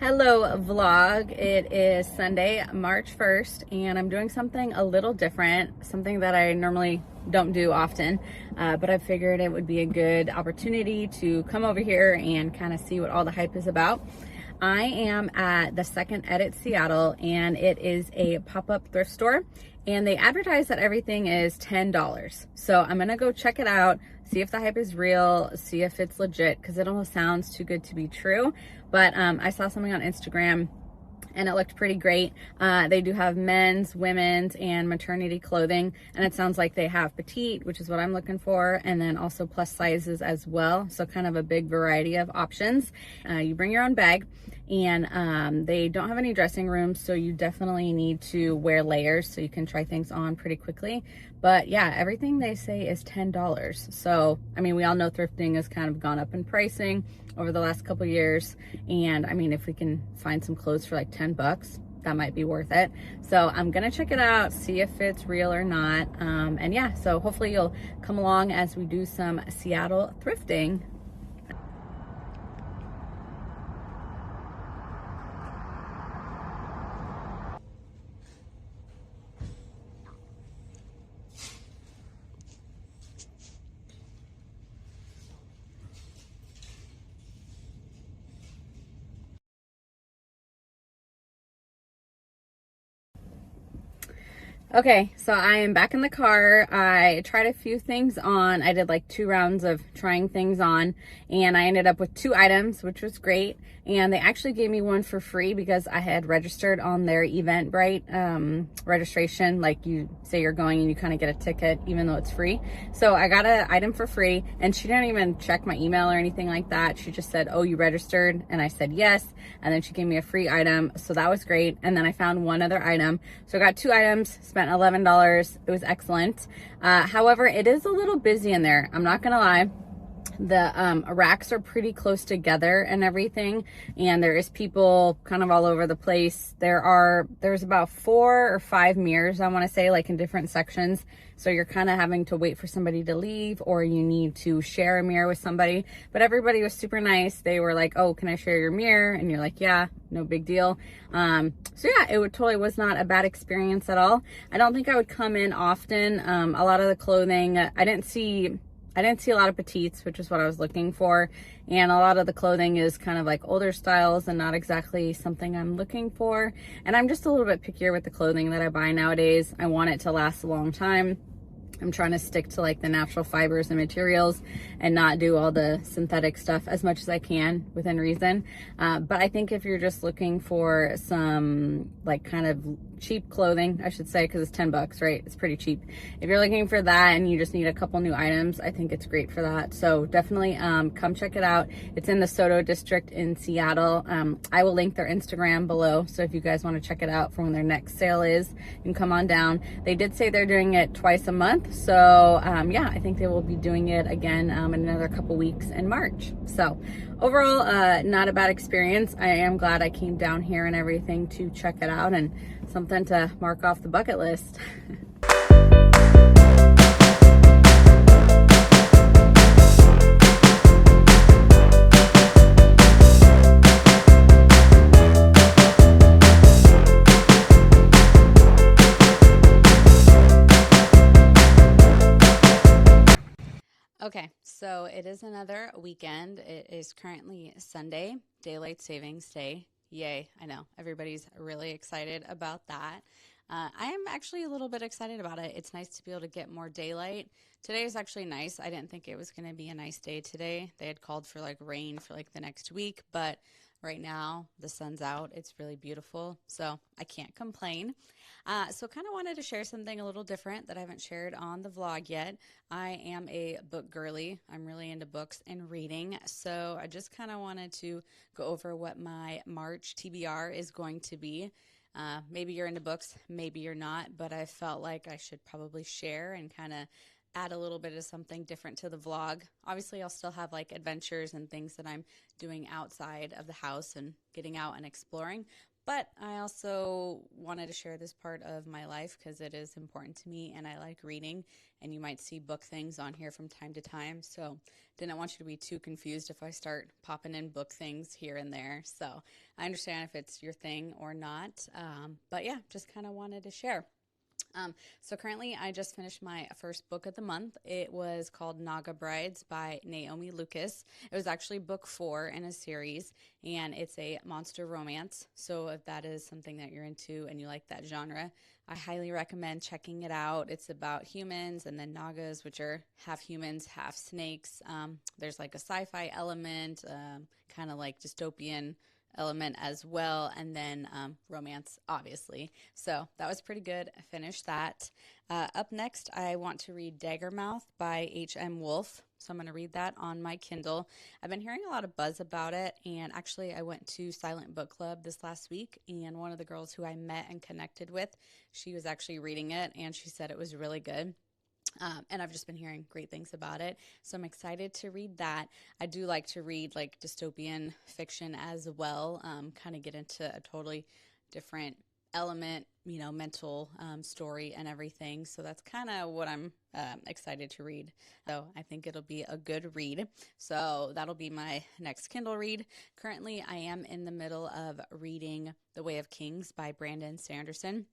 Hello vlog. It is Sunday, March 1st, and I'm doing something a little different, something that I normally don't do often, but I figured it would be a good opportunity to come over here and kind of see what all the hype is about. I am at the Second Edit Seattle, and it is a pop-up thrift store, and they advertise that everything is $10. So I'm gonna go check it out, see if the hype is real, see if it's legit, because it almost sounds too good to be true. But I saw something on Instagram and it looked pretty great. They do have men's, women's, and maternity clothing, and it sounds like they have petite, which is what I'm looking for, and then also plus sizes as well, so kind of a big variety of options. You bring your own bag, and they don't have any dressing rooms, so you definitely need to wear layers so you can try things on pretty quickly. But yeah, everything they say is $10. So I mean, we all know thrifting has kind of gone up in pricing over the last couple years, and I mean, if we can find some clothes for like 10 bucks, that might be worth it. So I'm gonna check it out, see if it's real or not, and yeah, so hopefully you'll come along as we do some Seattle thrifting. Okay, so I am back in the car. I tried a few things on. I did like 2 rounds of trying things on, and I ended up with 2 items, which was great. And they actually gave me one for free because I had registered on their Eventbrite registration. Like, you say you're going and you kind of get a ticket even though it's free. So I got an item for free, and she didn't even check my email or anything like that. She just said, "Oh, you registered?" And I said yes, and then she gave me a free item, so that was great. And then I found one other item, so I got 2 items, spent $11. It was excellent. However, it is a little busy in there, I'm not gonna lie. The racks are pretty close together and everything, and there is people kind of all over the place. There's about 4 or 5 mirrors, I want to say, like in different sections, so you're kind of having to wait for somebody to leave, or you need to share a mirror with somebody. But everybody was super nice. They were like, "Oh, can I share your mirror?" And you're like, "Yeah, no big deal." So yeah, totally was not a bad experience at all. I don't think I would come in often. A lot of the clothing, I didn't see a lot of petites, which is what I was looking for. And a lot of the clothing is kind of like older styles and not exactly something I'm looking for. And I'm just a little bit pickier with the clothing that I buy nowadays. I want it to last a long time. I'm trying to stick to like the natural fibers and materials and not do all the synthetic stuff as much as I can within reason. But I think if you're just looking for some like kind of cheap clothing, I should say, because it's 10 bucks, right? It's pretty cheap. If you're looking for that and you just need a couple new items, I think it's great for that. So definitely come check it out. It's in the Soto district in Seattle. I will link their Instagram below, so if you guys want to check it out for when their next sale is, you can come on down. They did say they're doing it twice a month, so yeah, I think they will be doing it again in another couple weeks in March. So overall, not a bad experience. I am glad I came down here and everything to check it out, and something to mark off the bucket list. Okay, so it is another weekend. It is currently Sunday, Daylight Savings Day. Yay, I know. Everybody's really excited about that. I am actually a little bit excited about it. It's nice to be able to get more daylight. Today is actually nice. I didn't think it was going to be a nice day today. They had called for like rain for like the next week, but right now the sun's out. It's really beautiful, so I can't complain. So kind of wanted to share something a little different that I haven't shared on the vlog yet. I am a book girly. I'm really into books and reading, so I just kind of wanted to go over what my March TBR is going to be. Maybe you're into books, maybe you're not, but I felt like I should probably share and kind of add a little bit of something different to the vlog. Obviously, I'll still have like adventures and things that I'm doing outside of the house and getting out and exploring, But I also wanted to share this part of my life because it is important to me and I like reading. And you might see book things on here from time to time. So didn't want you to be too confused if I start popping in book things here and there. So I understand if it's your thing or not. But yeah, just kind of wanted to share. So currently I just finished my first book of the month. It was called Naga Brides by Naomi Lucas. It was actually book 4 in a series, and it's a monster romance. So if that is something that you're into and you like that genre, I highly recommend checking it out. It's about humans and then Nagas, which are half humans, half snakes. There's like a sci-fi element, kind of like dystopian element as well, and then romance, obviously. So that was pretty good. I finished that. Up next, I want to read Daggermouth by H.M. Wolf. So I'm going to read that on my Kindle. I've been hearing a lot of buzz about it, and actually I went to Silent Book Club this last week, and one of the girls who I met and connected with, she was actually reading it, and she said it was really good. And I've just been hearing great things about it. So I'm excited to read that. I do like to read like dystopian fiction as well, kind of get into a totally different element, mental story and everything. So that's kind of what I'm excited to read. So I think it'll be a good read. So that'll be my next Kindle read. Currently, I am in the middle of reading The Way of Kings by Brandon Sanderson.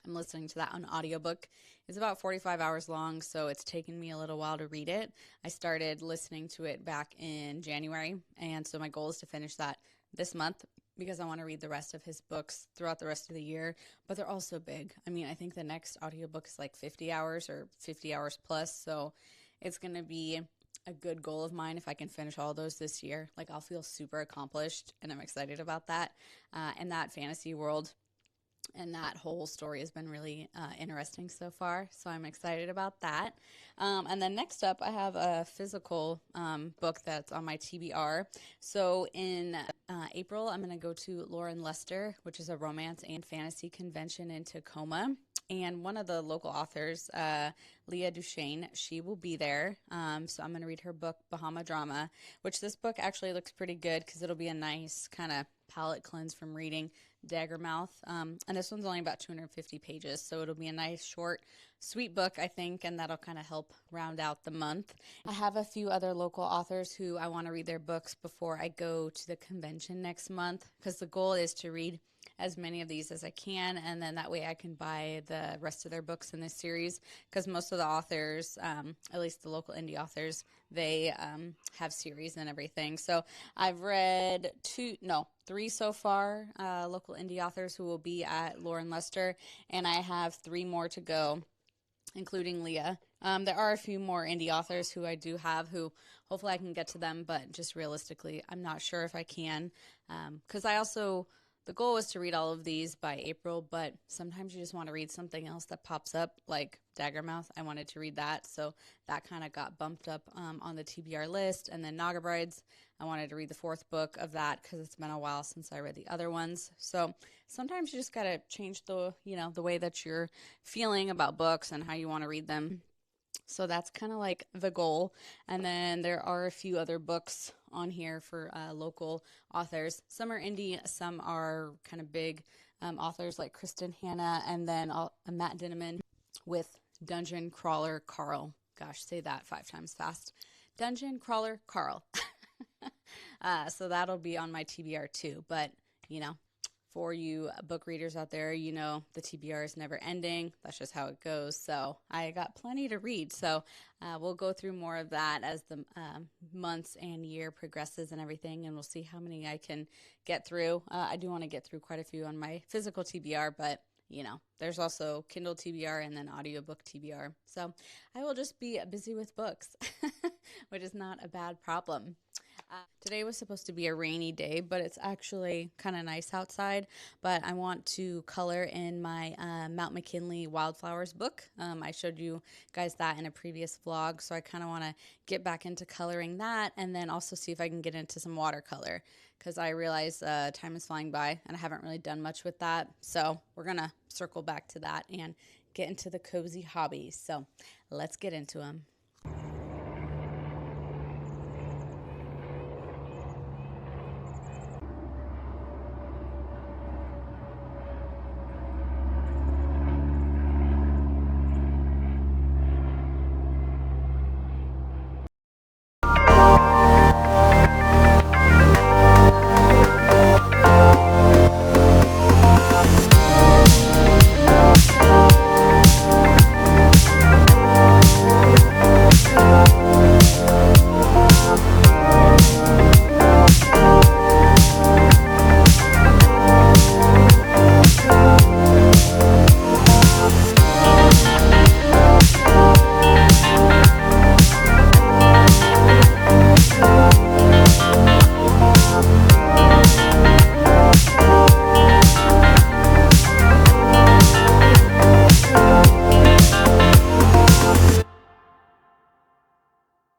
I'm listening to that on audiobook. It's about 45 hours long, so it's taken me a little while to read it. I started listening to it back in January, and so my goal is to finish that this month because I want to read the rest of his books throughout the rest of the year, but they're all so big. I mean, I think the next audiobook is like 50 hours or 50 hours plus, so it's going to be a good goal of mine if I can finish all those this year. Like, I'll feel super accomplished, and I'm excited about that. And that fantasy world and that whole story has been really interesting so far. So I'm excited about that. And then next up, I have a physical book that's on my TBR. So in April, I'm going to go to Lauren Lester, which is a romance and fantasy convention in Tacoma. And one of the local authors, Leah Duchesne, she will be there. So I'm going to read her book, Bahama Drama, which this book actually looks pretty good because it'll be a nice kind of palate cleanse from reading Daggermouth. And this one's only about 250 pages, so it'll be a nice, short, sweet book, I think, and that'll kind of help round out the month. I have a few other local authors who I want to read their books before I go to the convention next month, because the goal is to read as many of these as I can, and then that way I can buy the rest of their books in this series, because most of the authors, at least the local indie authors, they have series and everything. So I've read 3 so far, local indie authors who will be at Lauren Lester, and I have 3 more to go, including Leah. There are a few more indie authors who I do have who hopefully I can get to them, but just realistically, I'm not sure if I can, because the goal was to read all of these by April, but sometimes you just want to read something else that pops up, like Daggermouth. I wanted to read that, so that kind of got bumped up on the TBR list. And then Naga Brides, I wanted to read the 4th book of that because it's been a while since I read the other ones. So sometimes you just got to change the way that you're feeling about books and how you want to read them. So that's kind of like the goal. And then there are a few other books on here for local authors. Some are indie, some are kind of big authors like Kristen Hanna, and then Matt Dinneman with Dungeon Crawler Carl. Gosh, say that 5 times fast. Dungeon Crawler Carl. So that'll be on my TBR too. But, for you book readers out there, the TBR is never ending. That's just how it goes. So I got plenty to read. So we'll go through more of that as the months and year progresses and everything, and we'll see how many I can get through. I do want to get through quite a few on my physical TBR, but there's also Kindle TBR and then audiobook TBR. So I will just be busy with books, which is not a bad problem. Today was supposed to be a rainy day, but it's actually kind of nice outside. But I want to color in my Mt McKinley Wildflowers book. I showed you guys that in a previous vlog, so I kind of want to get back into coloring that, and then also see if I can get into some watercolor, because I realize time is flying by and I haven't really done much with that. So we're gonna circle back to that and get into the cozy hobbies. So let's get into them.